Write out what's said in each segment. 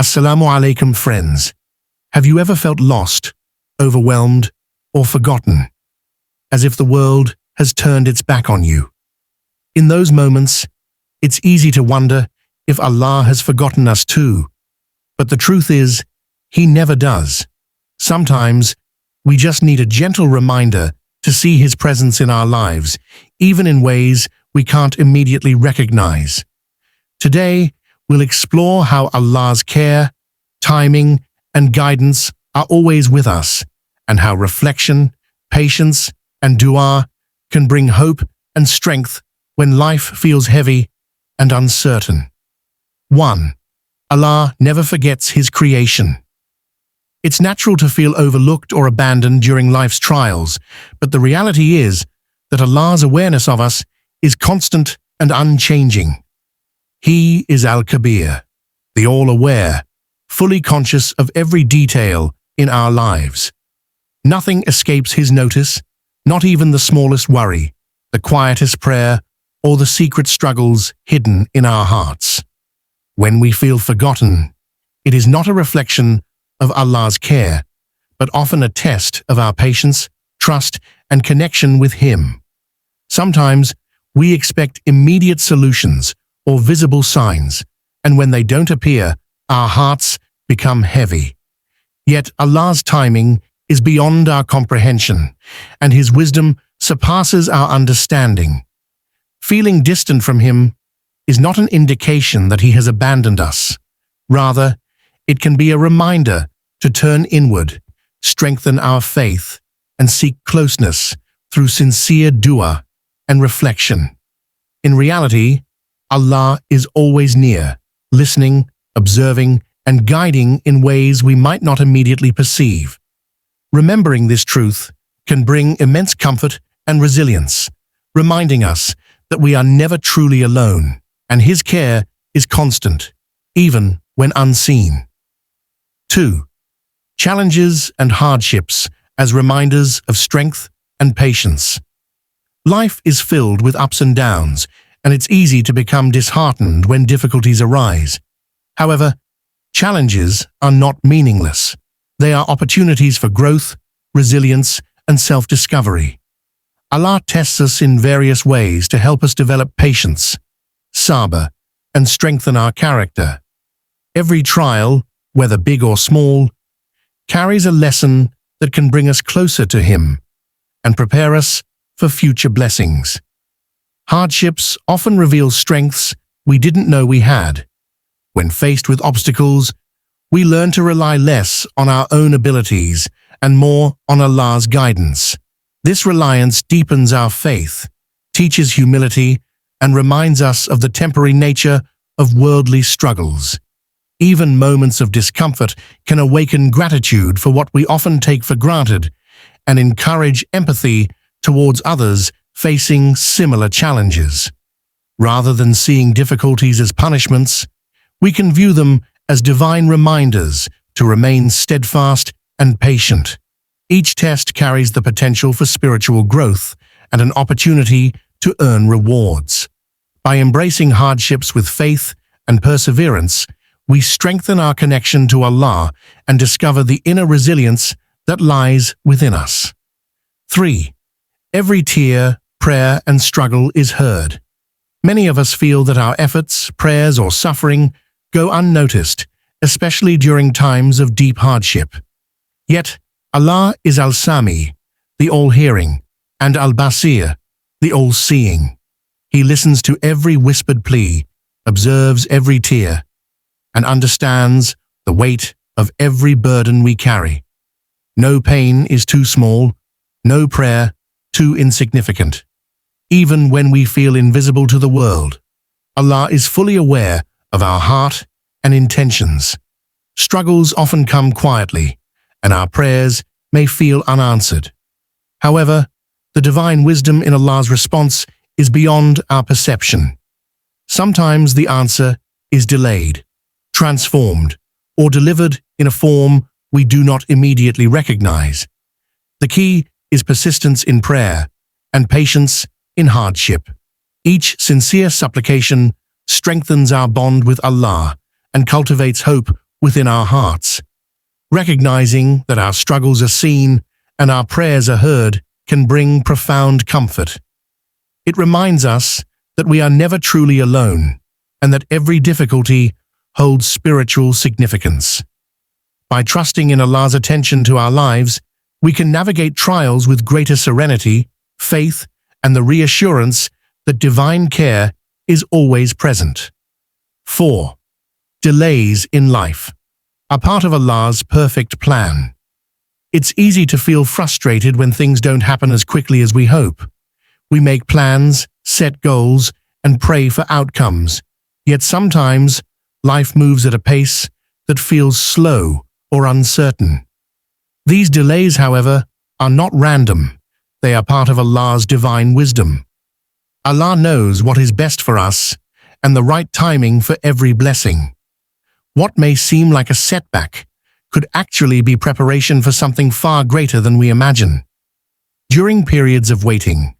Assalamu alaikum, friends. Have you ever felt lost, overwhelmed, or forgotten, as if the world has turned its back on you? In those moments, it's easy to wonder if Allah has forgotten us too. But the truth is, He never does. Sometimes, we just need a gentle reminder to see His presence in our lives, even in ways we can't immediately recognize. Today, we'll explore how Allah's care, timing, and guidance are always with us, and how reflection, patience, and dua can bring hope and strength when life feels heavy and uncertain. 1. Allah never forgets His creation. It's natural to feel overlooked or abandoned during life's trials, but the reality is that Allah's awareness of us is constant and unchanging. He is Al-Kabir, the all-aware, fully conscious of every detail in our lives. Nothing escapes His notice, not even the smallest worry, the quietest prayer, or the secret struggles hidden in our hearts. When we feel forgotten, it is not a reflection of Allah's care, but often a test of our patience, trust, and connection with Him. Sometimes we expect immediate solutions or visible signs, and when they don't appear, our hearts become heavy. Yet Allah's timing is beyond our comprehension, and His wisdom surpasses our understanding. Feeling distant from Him is not an indication that He has abandoned us. Rather, it can be a reminder to turn inward, strengthen our faith, and seek closeness through sincere dua and reflection. In reality, Allah is always near, listening, observing, and guiding in ways we might not immediately perceive. Remembering this truth can bring immense comfort and resilience, reminding us that we are never truly alone, and His care is constant, even when unseen. 2. Challenges and hardships as reminders of strength and patience. Life is filled with ups and downs, and it's easy to become disheartened when difficulties arise. However, challenges are not meaningless. They are opportunities for growth, resilience, and self-discovery. Allah tests us in various ways to help us develop patience, sabr, and strengthen our character. Every trial, whether big or small, carries a lesson that can bring us closer to Him and prepare us for future blessings. Hardships often reveal strengths we didn't know we had. When faced with obstacles, we learn to rely less on our own abilities and more on Allah's guidance. This reliance deepens our faith, teaches humility, and reminds us of the temporary nature of worldly struggles. Even moments of discomfort can awaken gratitude for what we often take for granted and encourage empathy towards others facing similar challenges. Rather than seeing difficulties as punishments, we can view them as divine reminders to remain steadfast and patient. Each test carries the potential for spiritual growth and an opportunity to earn rewards. By embracing hardships with faith and perseverance, we strengthen our connection to Allah and discover the inner resilience that lies within us. 3. Every tear, prayer, and struggle is heard. Many of us feel that our efforts, prayers, or suffering go unnoticed, especially during times of deep hardship. Yet, Allah is Al-Sami, the all-hearing, and Al-Basir, the all-seeing. He listens to every whispered plea, observes every tear, and understands the weight of every burden we carry. No pain is too small, no prayer too insignificant. Even when we feel invisible to the world, Allah is fully aware of our heart and intentions. Struggles often come quietly, and our prayers may feel unanswered. However, the divine wisdom in Allah's response is beyond our perception. Sometimes the answer is delayed, transformed, or delivered in a form we do not immediately recognize. The key is persistence in prayer and patience in hardship. Each sincere supplication strengthens our bond with Allah and cultivates hope within our hearts. Recognizing that our struggles are seen and our prayers are heard can bring profound comfort. It reminds us that we are never truly alone and that every difficulty holds spiritual significance. By trusting in Allah's attention to our lives, we can navigate trials with greater serenity, faith, and the reassurance that divine care is always present. 4. Delays in life are part of Allah's perfect plan. It's easy to feel frustrated when things don't happen as quickly as we hope. We make plans, set goals, and pray for outcomes, yet sometimes life moves at a pace that feels slow or uncertain. These delays, however, are not random. They are part of Allah's divine wisdom. Allah knows what is best for us and the right timing for every blessing. What may seem like a setback could actually be preparation for something far greater than we imagine. During periods of waiting,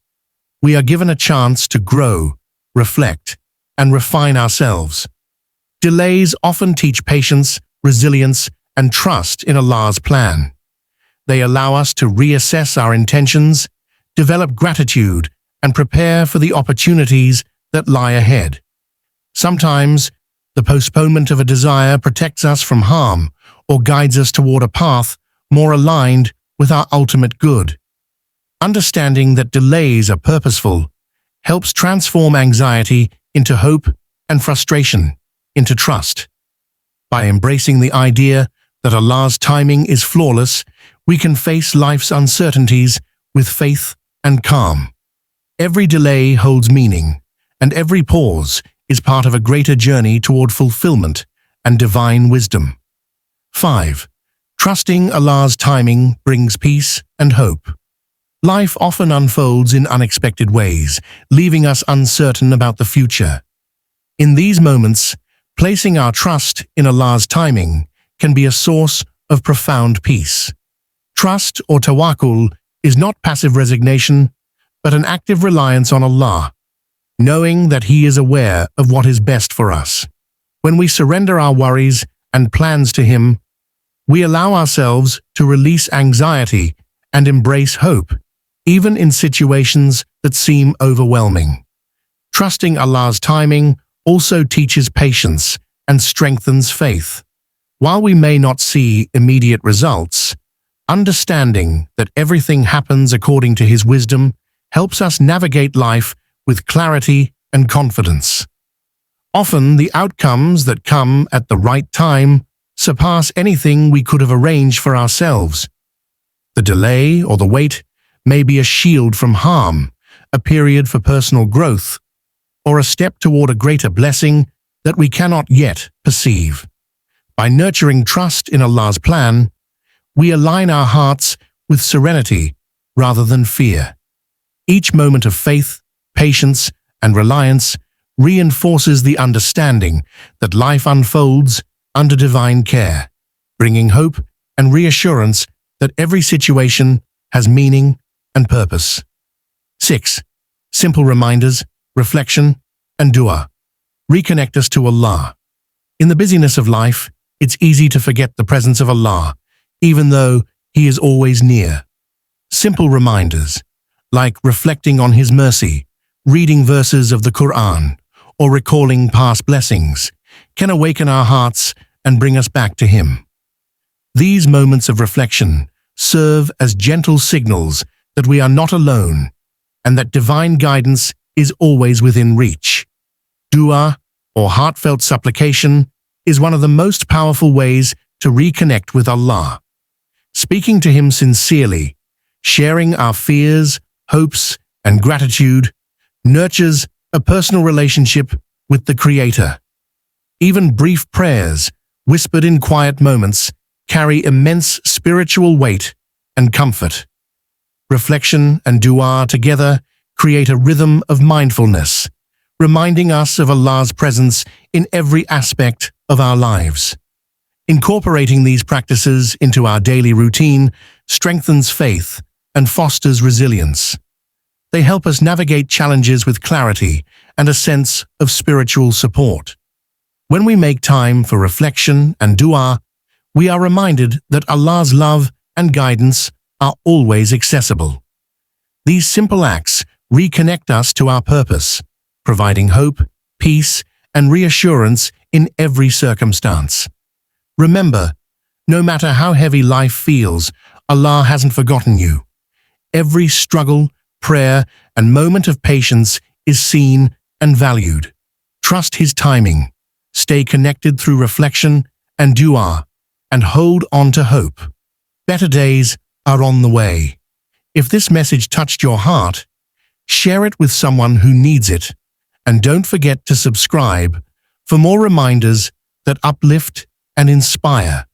we are given a chance to grow, reflect, and refine ourselves. Delays often teach patience, resilience, and trust in Allah's plan. They allow us to reassess our intentions, develop gratitude, and prepare for the opportunities that lie ahead. Sometimes, the postponement of a desire protects us from harm or guides us toward a path more aligned with our ultimate good. Understanding that delays are purposeful helps transform anxiety into hope and frustration into trust. By embracing the idea that Allah's timing is flawless, we can face life's uncertainties with faith and calm. Every delay holds meaning, and every pause is part of a greater journey toward fulfillment and divine wisdom. 5. Trusting Allah's timing brings peace and hope. Life often unfolds in unexpected ways, leaving us uncertain about the future. In these moments, placing our trust in Allah's timing can be a source of profound peace. Trust, or tawakkul, is not passive resignation, but an active reliance on Allah, knowing that He is aware of what is best for us. When we surrender our worries and plans to Him, we allow ourselves to release anxiety and embrace hope, even in situations that seem overwhelming. Trusting Allah's timing also teaches patience and strengthens faith. While we may not see immediate results, understanding that everything happens according to His wisdom helps us navigate life with clarity and confidence. Often, the outcomes that come at the right time surpass anything we could have arranged for ourselves. The delay or the wait may be a shield from harm, a period for personal growth, or a step toward a greater blessing that we cannot yet perceive. By nurturing trust in Allah's plan, we align our hearts with serenity rather than fear. Each moment of faith, patience, and reliance reinforces the understanding that life unfolds under divine care, bringing hope and reassurance that every situation has meaning and purpose. 6. Simple reminders, reflection, and dua reconnect us to Allah. In the busyness of life, it's easy to forget the presence of Allah, even though He is always near. Simple reminders, like reflecting on His mercy, reading verses of the Quran, or recalling past blessings, can awaken our hearts and bring us back to Him. These moments of reflection serve as gentle signals that we are not alone and that divine guidance is always within reach. Dua, or heartfelt supplication, is one of the most powerful ways to reconnect with Allah. Speaking to Him sincerely, sharing our fears, hopes, and gratitude nurtures a personal relationship with the Creator. Even brief prayers, whispered in quiet moments, carry immense spiritual weight and comfort. Reflection and dua together create a rhythm of mindfulness, reminding us of Allah's presence in every aspect of our lives. Incorporating these practices into our daily routine strengthens faith and fosters resilience. They help us navigate challenges with clarity and a sense of spiritual support. When we make time for reflection and dua, we are reminded that Allah's love and guidance are always accessible. These simple acts reconnect us to our purpose, providing hope, peace, and reassurance in every circumstance. Remember, no matter how heavy life feels, Allah hasn't forgotten you. Every struggle, prayer, and moment of patience is seen and valued. Trust His timing, stay connected through reflection and dua, and hold on to hope. Better days are on the way. If this message touched your heart, share it with someone who needs it, and don't forget to subscribe for more reminders that uplift and inspire.